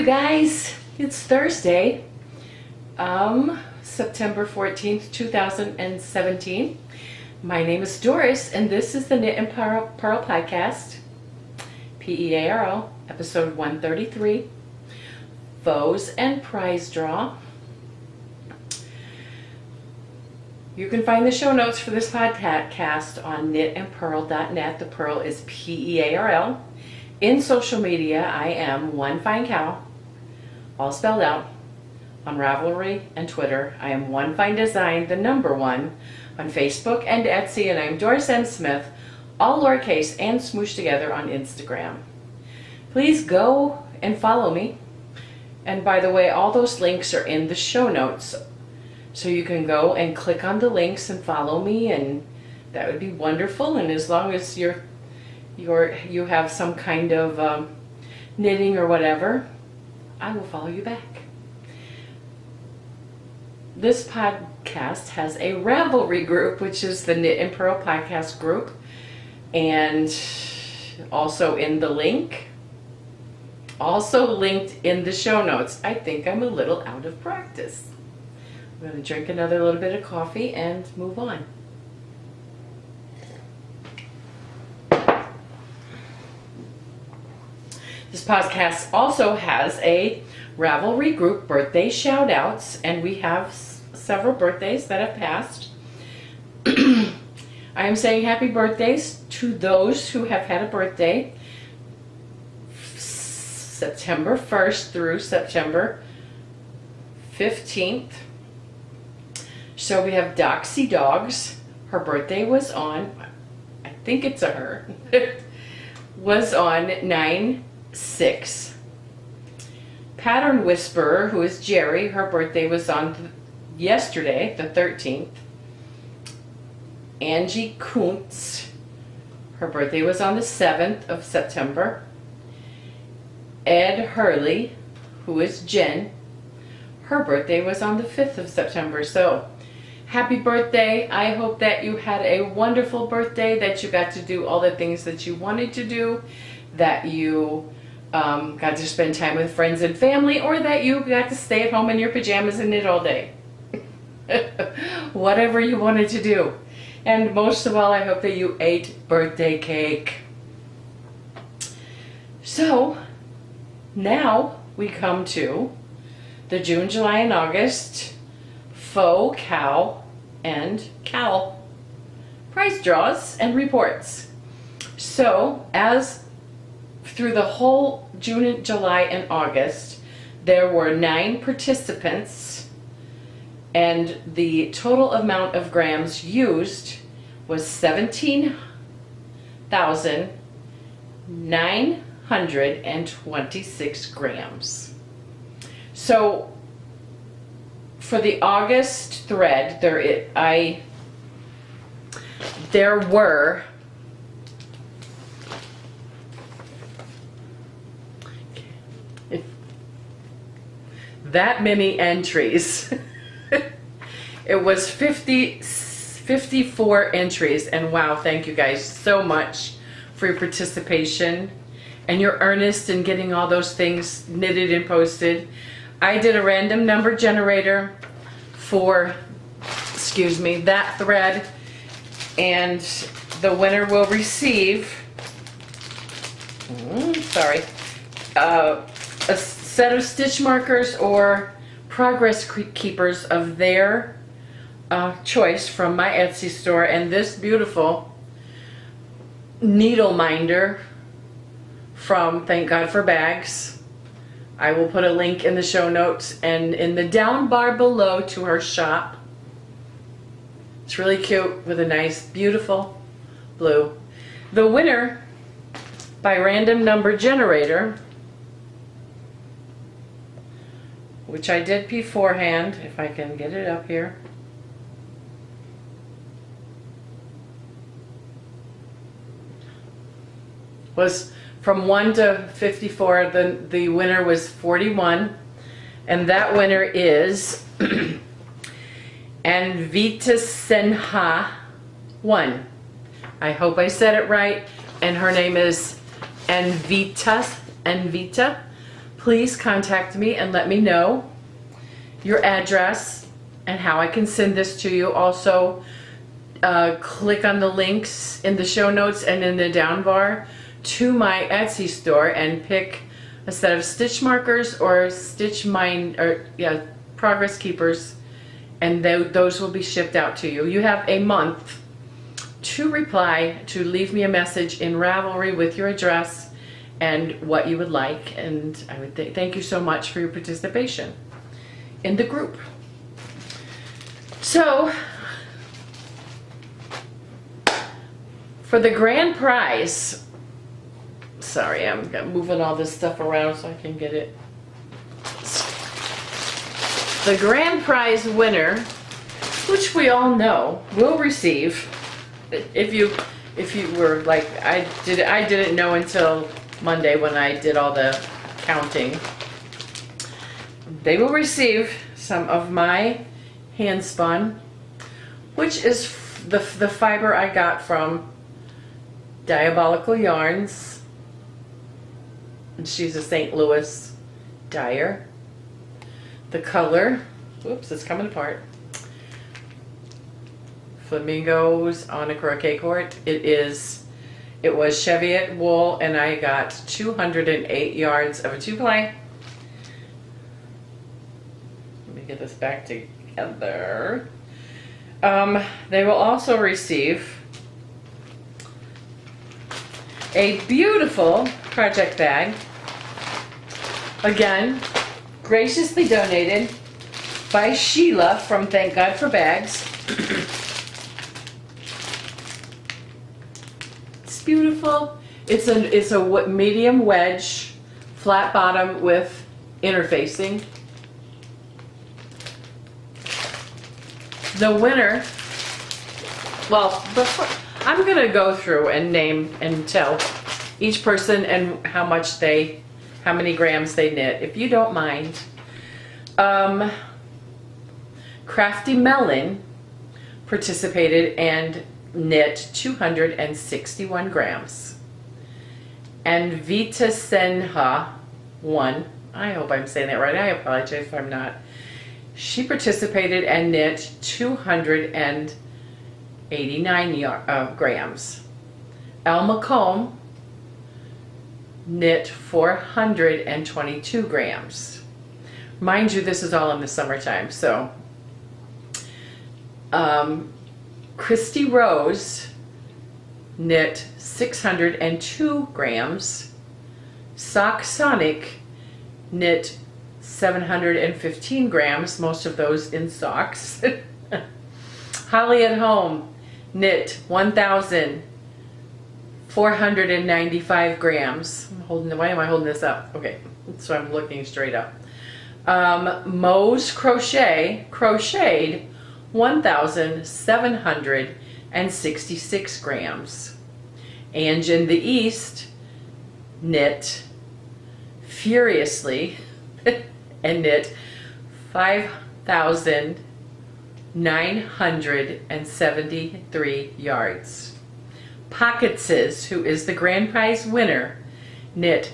guys, it's Thursday, September 14th, 2017. My name is Doris, and this is the Knit and Pearl Podcast, P-E-A-R-L, Episode 133, Foes and Prize Draw. You can find the show notes for this podcast on knitandpearl.net. The Pearl is P-E-A-R-L. In social media, I am One Fine Cow, all spelled out. On Ravelry and Twitter, I am One Fine Design, the number one. On Facebook and Etsy, and I'm Doris M. Smith, all lowercase and smooshed together on Instagram. Please go and follow me. And by the way, all those links are in the show notes. So you can go and click on the links and follow me, and that would be wonderful. And as long as you have some kind of knitting or whatever, I will follow you back. This podcast has a Ravelry group, which is the Knit and Pearl podcast group, and also in the link, also linked in the show notes. I think I'm a little out of practice. I'm going to drink another little bit of coffee and move on. This podcast also has a Ravelry group birthday shout outs, and we have several birthdays that have passed. I am saying happy birthdays to those who have had a birthday September 1st through September 15th. So we have Doxy Dogs. Her birthday was on, I think it's a her, was on 9/6. Pattern Whisperer, who is Jerry, her birthday was on yesterday, the 13th. Angie Kuntz, her birthday was on the 7th of September. Ed Hurley, who is Jen, her birthday was on the 5th of September. So, happy birthday. I hope that you had a wonderful birthday, that you got to do all the things that you wanted to do, that you got to spend time with friends and family, or that you got to stay at home in your pajamas and knit all day. Whatever you wanted to do. And most of all, I hope that you ate birthday cake. So, now we come to the June, July, and August faux cow and cowl prize draws and reports. So, as through the whole June, July, and August, there were 9 participants, and the total amount of grams used was 17,926 grams. So for the August thread, there were that many entries. It was 54 entries, and wow, thank you guys so much for your participation and your earnest in getting all those things knitted and posted. I did a random number generator for, that thread, and the winner will receive, a set of stitch markers or progress keepers of their choice from my Etsy store, and this beautiful needle minder from Thank God for Bags. I will put a link in the show notes and in the down bar below to her shop. It's really cute with a nice, beautiful blue. The winner by random number generator, which I did beforehand, if I can get it up here. Was from 1 to 54, the winner was 41, and that winner is Anvita Senha 1. I hope I said it right, and her name is Anvita. please contact me and let me know your address and how I can send this to you. Also, click on the links in the show notes and in the down bar to my Etsy store and pick a set of stitch markers or progress keepers, and those will be shipped out to you. You have a month to reply, to leave me a message in Ravelry with your address and what you would like, and I would thank you so much for your participation in the group. So, for the grand prize, sorry, I'm moving all this stuff around so I can get it. The grand prize winner, which we all know, will receive, if you were like, I didn't know until Monday when I did all the counting. They will receive some of my hand spun, which is the fiber I got from Diabolical Yarns. And she's a St. Louis dyer. The color, whoops, it's coming apart. Flamingos on a croquet cord. It was Cheviot wool, and I got 208 yards of a 2-ply. Let me get this back together. They will also receive a beautiful project bag. Again, graciously donated by Sheila from Thank God for Bags. It's beautiful. It's a medium wedge, flat bottom with interfacing. The winner, well, I'm gonna go through and name and tell each person and how many grams they knit, if you don't mind. Crafty Melon participated and knit 261 grams. And Vita Senha won. I hope I'm saying that right. I apologize if I'm not. She participated and knit 289 grams. Elma Combe knit 422 grams. Mind you, this is all in the summertime, so. Christy Rose knit 602 grams. Sock Sonic knit 715 grams, most of those in socks. Holly at Home knit 1,495 grams. Why am I holding this up? Okay, so I'm looking straight up. Moe's crocheted 1,766 grams. Ange in the East knit furiously and knit 5,973 yards. Pocketses, who is the grand prize winner, knit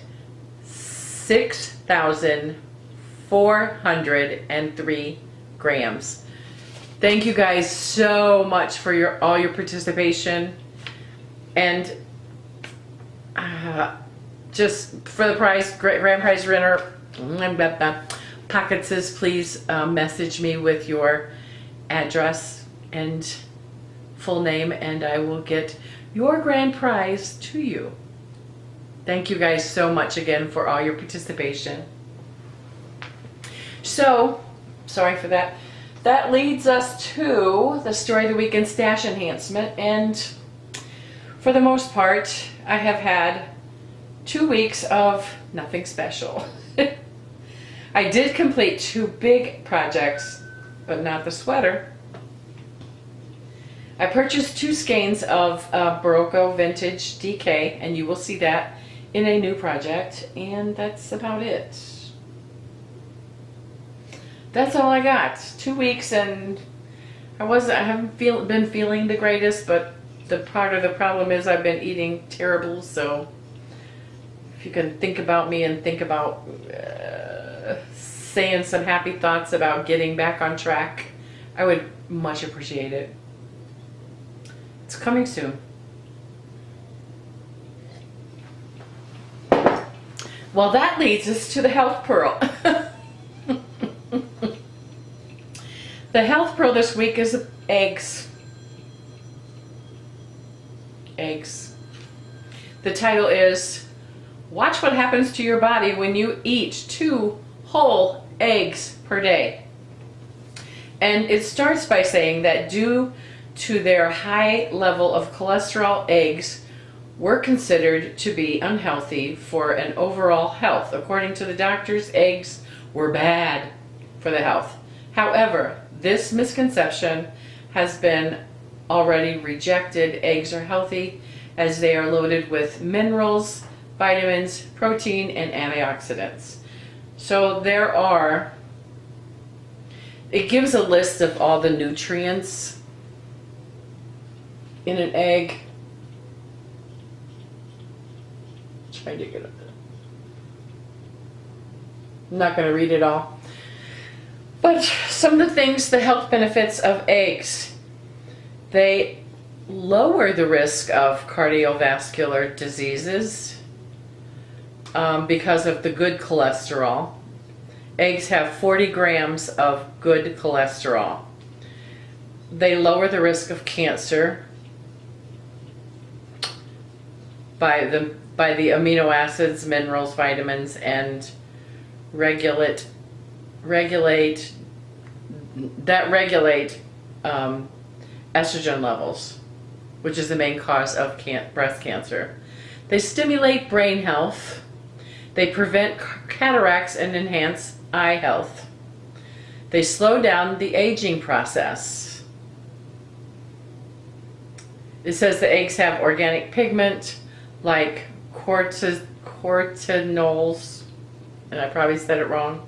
6,403 grams. Thank you guys so much for all your participation, and just for the grand prize winner, Pocketses, please message me with your address and full name, and I will get your grand prize to you. Thank you guys so much again for all your participation. So, sorry for that. That leads us to the Story of the Week and Stash Enhancement, and for the most part, I have had 2 weeks of nothing special. I did complete 2 big projects, but not the sweater. I purchased 2 skeins of Barocco Vintage DK, and you will see that in a new project, and that's about it. That's all I got. 2 weeks, and I haven't been feeling the greatest, but part of the problem is I've been eating terrible, so if you can think about me and think about saying some happy thoughts about getting back on track, I would much appreciate it. It's coming soon. Well, that leads us to the health pearl. The health pearl this week is eggs. Eggs. The title is, Watch What Happens to Your Body When You Eat 2 Whole Eggs Per Day. And it starts by saying that due to their high level of cholesterol, eggs were considered to be unhealthy for an overall health. According to the doctors, eggs were bad for the health. However, this misconception has been already rejected. Eggs are healthy as they are loaded with minerals, vitamins, protein, and antioxidants. So it gives a list of all the nutrients in an egg. Trying to get it. I'm not going to read it all. But some of the things, the health benefits of eggs. They lower the risk of cardiovascular diseases because of the good cholesterol. Eggs have 40 grams of good cholesterol. They lower the risk of cancer by the amino acids, minerals, vitamins, and regulate estrogen levels, which is the main cause of breast cancer. They stimulate brain health. They prevent cataracts and enhance eye health. They slow down the aging process. It says the eggs have organic pigment like cortinols, and I probably said it wrong,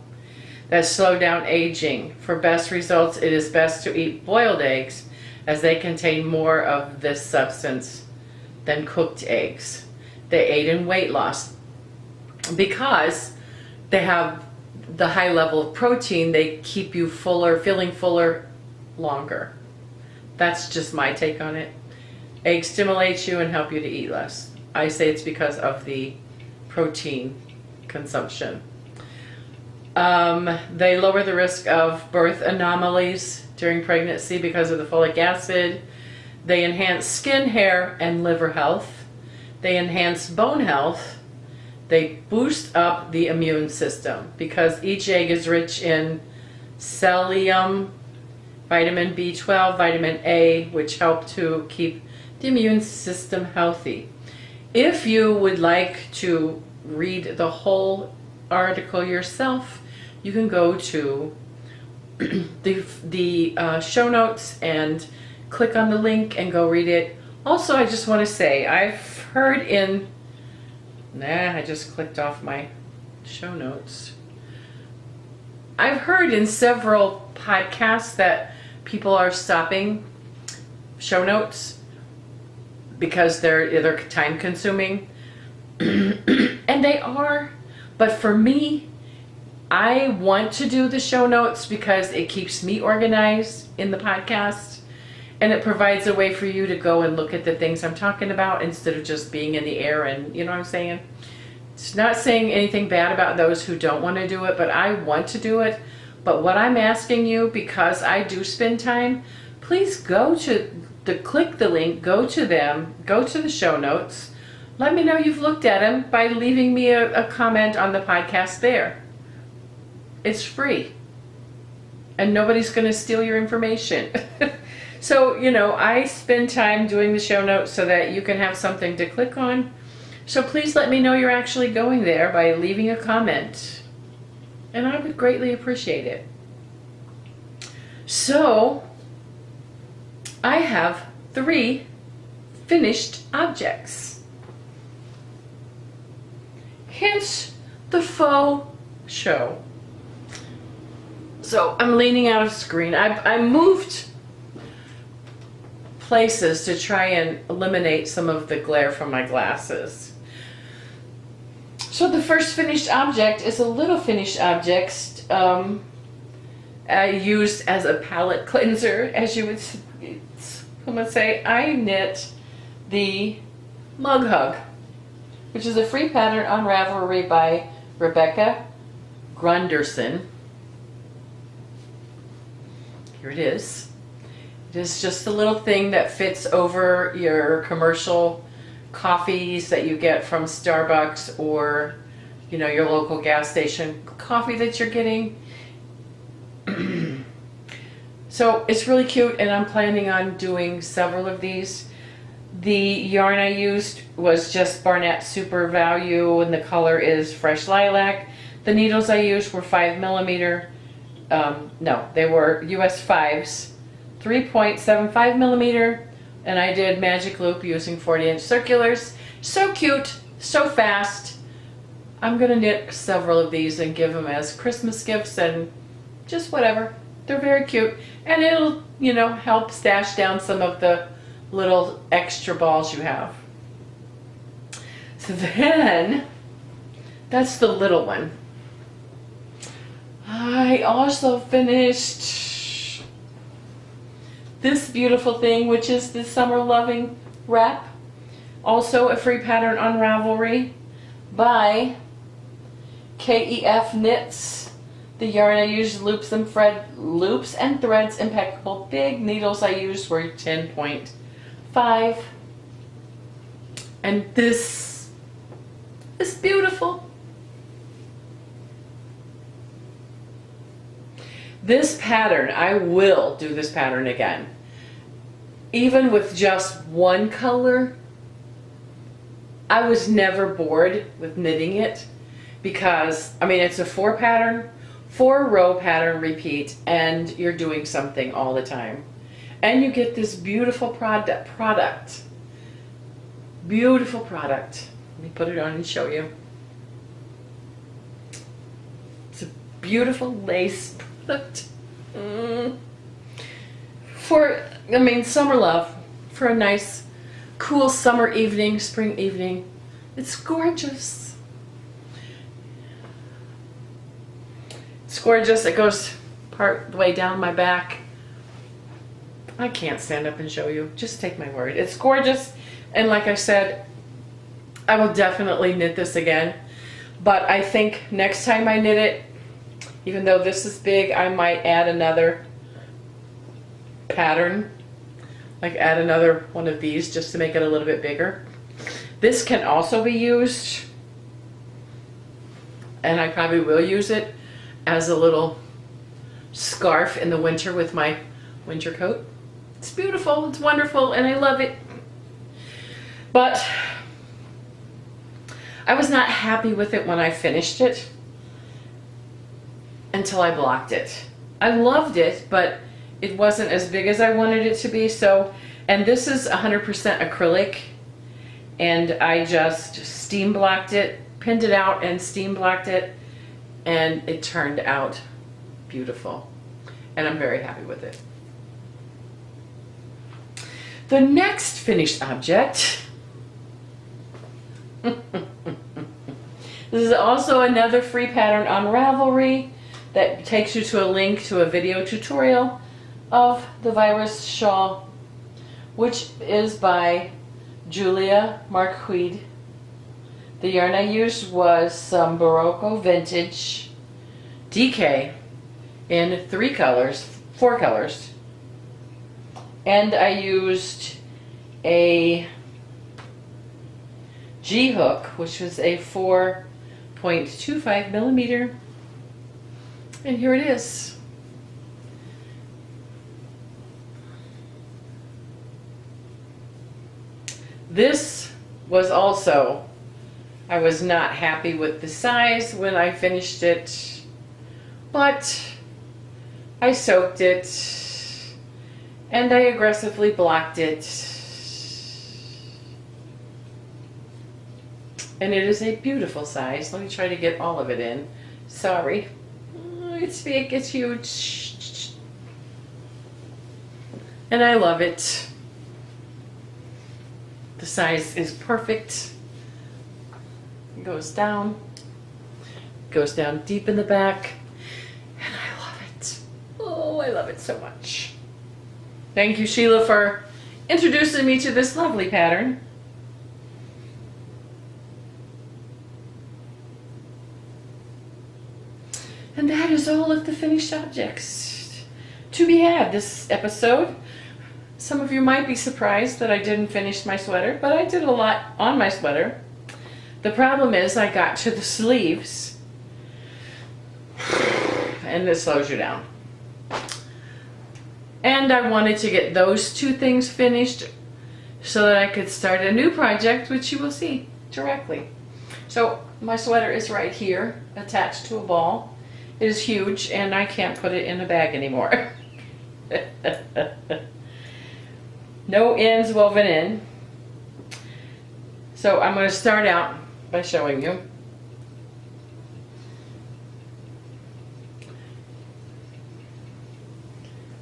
that slow down aging. For best results, it is best to eat boiled eggs as they contain more of this substance than cooked eggs. They aid in weight loss because they have the high level of protein. They keep you fuller, feeling fuller longer. That's just my take on it. Eggs stimulate you and help you to eat less. I say it's because of the protein consumption. They lower the risk of birth anomalies during pregnancy because of the folic acid. They enhance skin, hair, and liver health. They enhance bone health. They boost up the immune system because each egg is rich in selenium, vitamin B12, vitamin A, which help to keep the immune system healthy. If you would like to read the whole article yourself, you can go to the show notes and click on the link and go read it. Also, I just want to say, I've heard I just clicked off my show notes. I've heard in several podcasts that people are stopping show notes because they're time consuming. And they are, but for me, I want to do the show notes because it keeps me organized in the podcast, and it provides a way for you to go and look at the things I'm talking about instead of just being in the air. And you know what I'm saying? It's not saying anything bad about those who don't want to do it, but I want to do it. But what I'm asking you, because I do spend time, please click the link, go to them, go to the show notes. Let me know you've looked at them by leaving me a comment on the podcast there. It's free. And nobody's going to steal your information. So, I spend time doing the show notes so that you can have something to click on. So please let me know you're actually going there by leaving a comment. And I would greatly appreciate it. So, I have 3 finished objects. Hence the faux show. So I'm leaning out of screen. I moved places to try and eliminate some of the glare from my glasses. So the first finished object is a little finished object used as a palette cleanser, as you would say. I knit the Mug Hug, which is a free pattern on Ravelry by Rebecca Grunderson. Here it is. It is just a little thing that fits over your commercial coffees that you get from Starbucks or, you know, your local gas station coffee that you're getting. So it's really cute, and I'm planning on doing several of these. The yarn I used was just Barnett Super Value, and the color is Fresh Lilac. The needles I used were 5mm. No, they were US 5s, 3.75mm. And I did magic loop using 40-inch circulars. So cute, so fast. I'm gonna knit several of these and give them as Christmas gifts and just whatever. They're very cute. And it'll, you know, help stash down some of the little extra balls you have. So then, that's the little one. I also finished this beautiful thing, which is the Summer Loving wrap. Also a free pattern on Ravelry by KEF Knits. The yarn I used, loops and threads impeccable. Big needles I used were 10.5. And this is beautiful. This pattern, I will do this pattern again. Even with just one color, I was never bored with knitting it because, I mean, it's a 4-row pattern repeat, and you're doing something all the time. And you get this beautiful product. Beautiful product. Let me put it on and show you. It's a beautiful lace product. Summer love. For a nice, cool summer evening, spring evening. It's gorgeous. It's gorgeous. It goes part the way down my back. I can't stand up and show you. Just take my word. It's gorgeous. And like I said, I will definitely knit this again. But I think next time I knit it, even though this is big, I might add another pattern. Like add another one of these just to make it a little bit bigger. This can also be used, and I probably will use it as a little scarf in the winter with my winter coat. It's beautiful, it's wonderful, and I love it. But I was not happy with it when I finished it until I blocked it. I loved it, but it wasn't as big as I wanted it to be. So, and this is 100% acrylic, and I just steam blocked it, pinned it out and steam blocked it, and it turned out beautiful. And I'm very happy with it. The next finished object this is also another free pattern on Ravelry that takes you to a link to a video tutorial of the virus shawl, which is by Julia Marquide. The yarn I used was some Barocco Vintage DK in 4 colors. And I used a G hook, which was a 4.25mm. And here it is. This was also, I was not happy with the size when I finished it, but I soaked it and I aggressively blocked it. And it is a beautiful size. Let me try to get all of it in. Sorry. It's big, it's huge. And I love it. The size is perfect. goes down deep in the back, and I love it. Oh, I love it so much. Thank you, Sheila, for introducing me to this lovely pattern. And that is all of the finished objects to be had this episode. Some of you might be surprised that I didn't finish my sweater, but I did a lot on my sweater. The problem is I got to the sleeves and it slows you down. And I wanted to get those two things finished so that I could start a new project, which you will see directly. So my sweater is right here, attached to a ball. It is huge, and I can't put it in a bag anymore. No ends woven in. So I'm going to start out by showing you.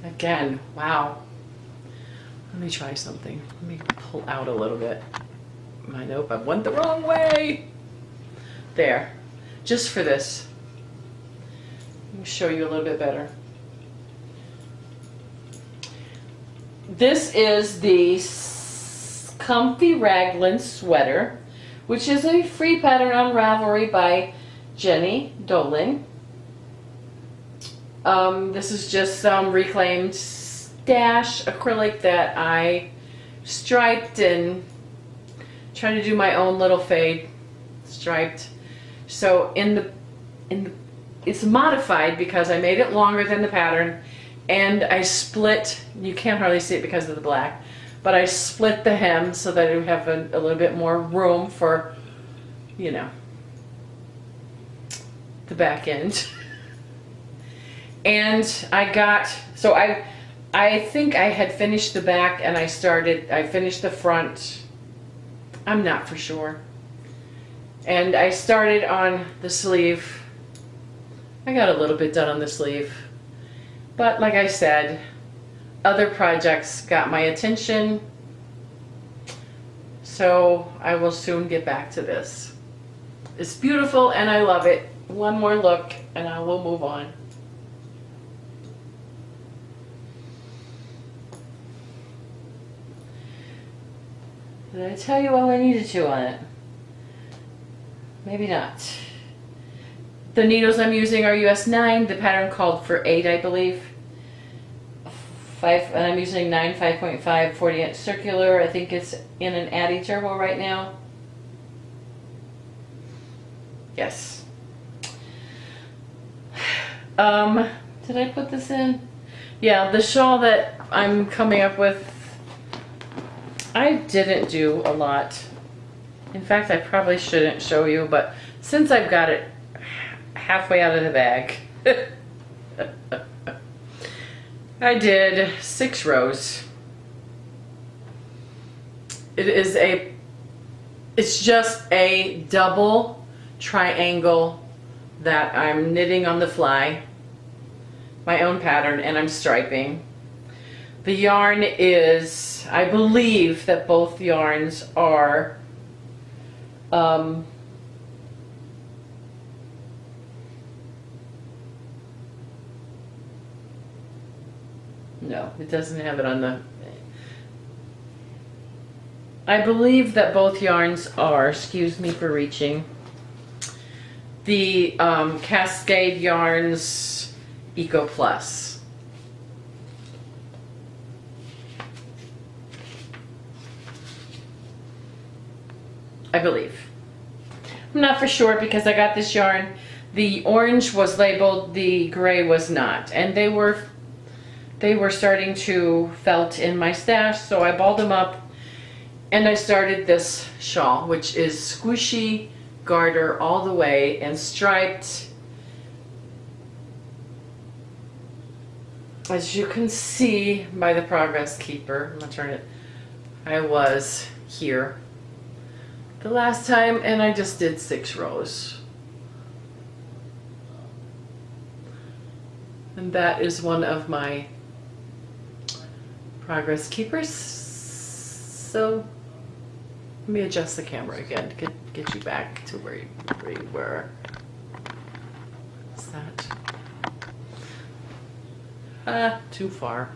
Again, wow. Let me try something. Let me pull out a little bit. Nope, I went the wrong way. There. Just for this. Let me show you a little bit better. This is the Comfy Raglan Sweater, which is a free pattern on Ravelry by Jenny Dolan. This is just some reclaimed stash acrylic that I striped and tried to do my own little fade striped. So it's modified because I made it longer than the pattern, and I split, you can't hardly see it because of the black, but I split the hem so that it would have a little bit more room for, you know, the back end. And I think I had finished the back and I finished the front. I'm not for sure. And I started on the sleeve. I got a little bit done on the sleeve. But like I said, other projects got my attention. So I will soon get back to this. It's beautiful and I love it. One more look and I will move on. Did I tell you all I needed to on it? Maybe not. The needles I'm using are US 9. The pattern called for 8, I believe. And I'm using 9 5.5 40-inch circular. I think it's in an Addy Turbo right now. Yes. Did I put this in? Yeah, the shawl that I'm coming up with, I didn't do a lot. In fact, I probably shouldn't show you, but since I've got it halfway out of the bag, I did 6 rows. It's just a double triangle that I'm knitting on the fly, my own pattern, and I'm striping. The yarn is, I believe that both yarns are no, it doesn't have it on the, I believe that both yarns are, excuse me for reaching, the Cascade Yarns Eco Plus. I believe. I'm not for sure because I got this yarn. The orange was labeled, the gray was not. And they were starting to felt in my stash, so I balled them up and I started this shawl, which is squishy garter all the way and striped. As you can see by the progress keeper, I'm gonna turn it, I was here the last time and I just did 6 rows. And that is one of my progress keepers. So Let me adjust the camera again to get you back to where you were. What's that? Too far.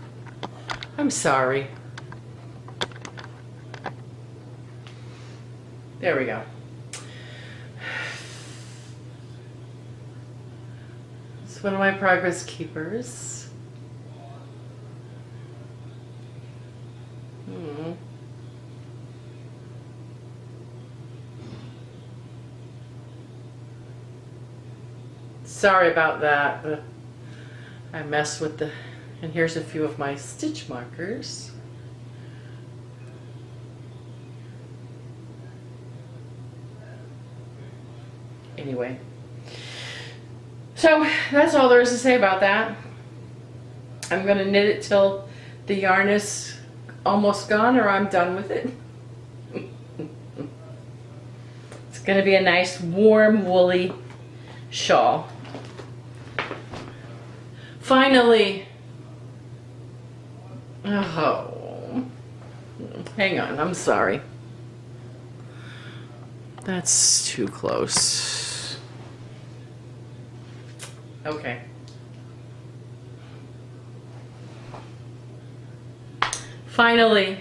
I'm sorry. There we go. It's one of my progress keepers. Sorry about that, but I messed with the, and here's a few of my stitch markers. Anyway, so that's all there is to say about that. I'm going to knit it till the yarn is almost gone or I'm done with it. It's going to be a nice warm woolly shawl. Finally. Oh, hang on, I'm sorry. That's too close. Okay. Finally,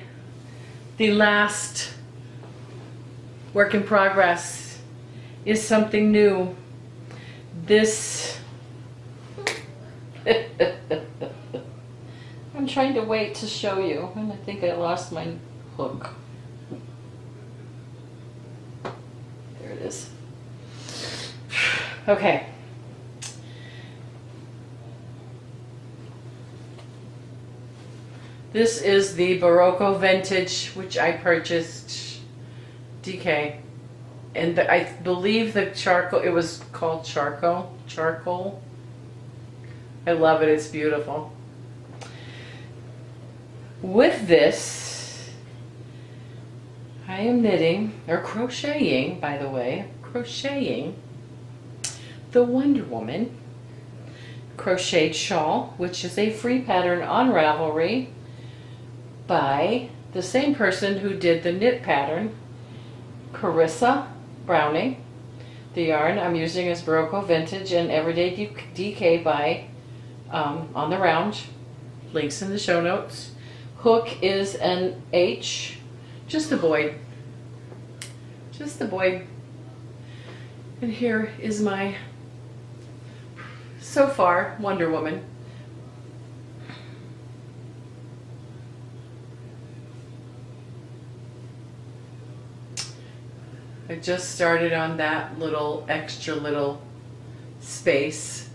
the last work in progress is something new. This I'm trying to wait to show you, and I think I lost my hook. There it is. Okay. This is the Barocco Vintage, which I purchased DK. And I believe the charcoal, it was called charcoal. I love it, it's beautiful. With this, I am knitting, or crocheting, by the way, crocheting the Wonder Woman crocheted shawl, which is a free pattern on Ravelry by the same person who did the knit pattern, Carissa Browning. The yarn I'm using is Barocco Vintage and Everyday DK by On the Round. Links in the show notes. Hook is an H, just the Boyd. Just the Boyd. And here is my, so far, Wonder Woman. I just started on that little extra little space.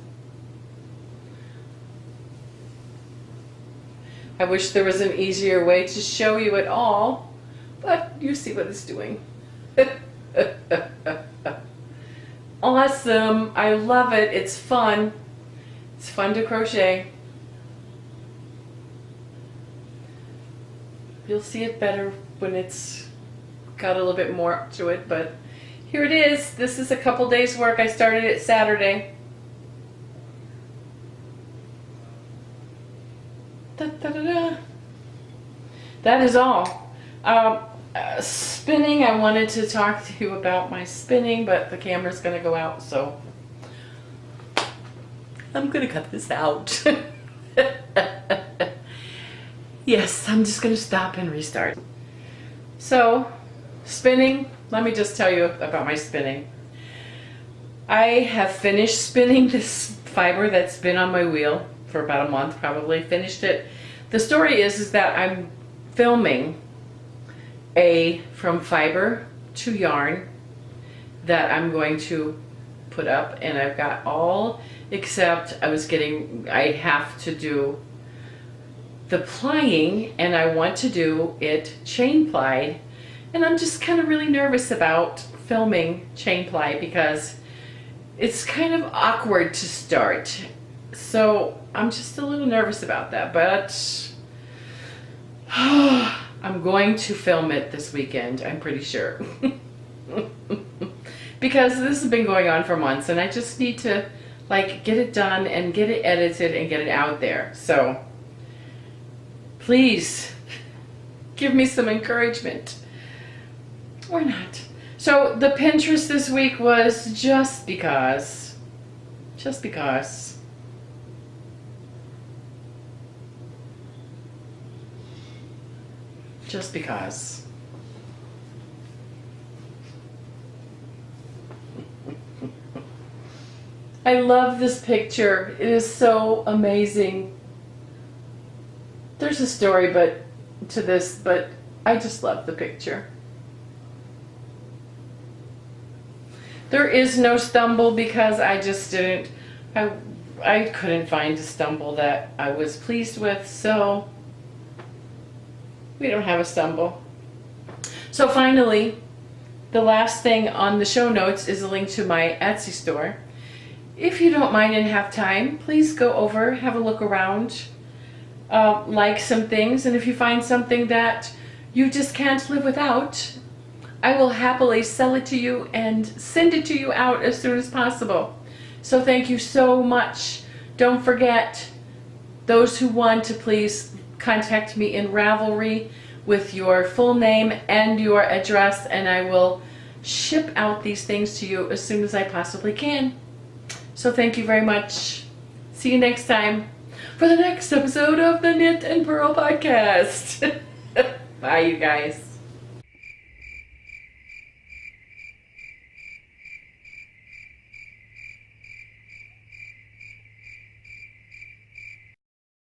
I wish there was an easier way to show you it all, but you see what it's doing. Awesome. I love it. It's fun. It's fun to crochet. You'll see it better when it's got a little bit more to it, but here it is. This is a couple days work. I started it Saturday. Da, da, da, da. That is all. Spinning, I wanted to talk to you about my spinning, but the camera's going to go out, so I'm going to cut this out. Yes, I'm just going to stop and restart. So, spinning, let me just tell you about my spinning. I have finished spinning this fiber that's been on my wheel for about a month, probably finished it. The story is that I'm filming from fiber to yarn that I'm going to put up, and I've got all except I have to do the plying, and I want to do it chain plied, and I'm just kind of really nervous about filming chain ply because it's kind of awkward to start. So I'm just a little nervous about that, but I'm going to film it this weekend, I'm pretty sure. Because this has been going on for months and I just need to like get it done and get it edited and get it out there. So please give me some encouragement. Or not. So the Pinterest this week was just because. Just because. Just because. I love this picture. It is so amazing. There's a story to this, but I just love the picture. There is no stumble because I just didn't, I couldn't find a stumble that I was pleased with, so we don't have a stumble. So finally, the last thing on the show notes is a link to my Etsy store. If you don't mind and have time, please go over, have a look around, like some things, and if you find something that you just can't live without, I will happily sell it to you and send it to you out as soon as possible. So thank you so much. Don't forget, those who want to, please contact me in Ravelry with your full name and your address, and I will ship out these things to you as soon as I possibly can. So thank you very much. See you next time for the next episode of the Knit and Purl podcast. Bye, you guys.